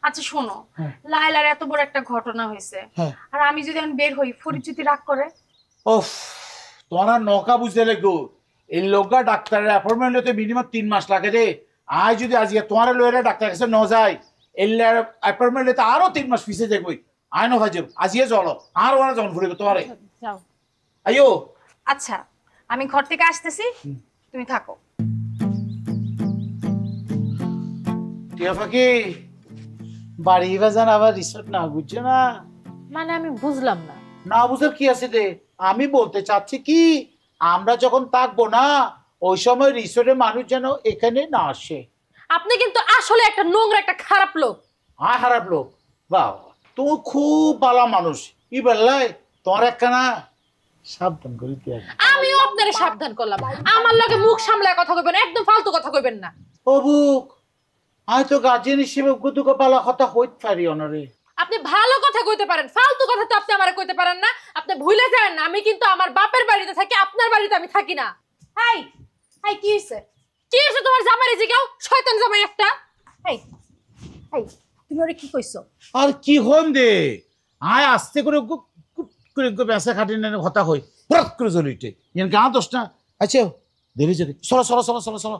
আচ্ছা শোনো, লায়লার এত বড় একটা ঘটনা হয়েছে, আর আমি যদি আমি বের হই, ফরিদ যদি রাগ করে। ওফ, তোরা নৌকা বুঝতে লাগো। এই লোকটা ডাক্তারের অ্যাপয়েন্টমেন্ট হতে মিনিমাম 3 মাস লাগে রে। আজ যদি আজকে তোমার লয়েরা ডাক্তার কাছে ন যায়, এর অ্যাপয়েন্টমেন্ট হতে আরো 3 মাস পিছিয়ে যাবই। আয় না ভাইজব, আজকে চলো, আর ওরা যখন ঘুরবে তোমারে। যাও। আইও। আচ্ছা, আমি ঘর থেকে আসতেছি, তুমি থাকো। টিয়া ফাঁকি বাড়ি বাজান আবার রিসোর্ট না, বুঝছো না? মানে আমি বুঝলাম না। না বুঝার কি আছে রে? আমি বলতে চাচ্ছি কি, আমরা যখন থাকবো না ওই সময় রিসোর্টের মানুষ যেন এখানে না আসে। আপনি কিন্তু আসলে একটা নোংরা, একটা খারাপ লোক। খারাপ লোক? বাহ, তুমি খুব ভালো মানুষ। কি বললাই তোমার একখানা সাবধান করি। আমিও আপনারে সাবধান করলাম, আমার লগে মুখ সামলায় কথা কইবেন, একদম ফালতু কথা কইবেন না। ও বুক, আমি তো গার্জিয়ান হিসেবে গুদুকে পালা কথা হইতে পারি অনরে। আপনি ভালো কথা কইতে পারেন, ফালতু কথা তো আপনি আমারে কইতে পারেন না। আপনি ভুলে যান না, আমি কিন্তু আমার বাপের বাড়িতে থাকি, আপনার বাড়িতে আমি থাকি না। হাই হাই, কি হয়েছে? কি হইছে তোমার জামাইরে জিগাও, শয়তান জামাই একটা। হাই হাই, তুমি ওরে কি কইছো? আর কি হন দে, আয় আস্তে করে করে বেসা খাটি না হতা হই হঠাৎ করে জ্বলিতে ইয়ান গা দোষ না। আচ্ছা দেরি চলো চলো চলো চলো চলো।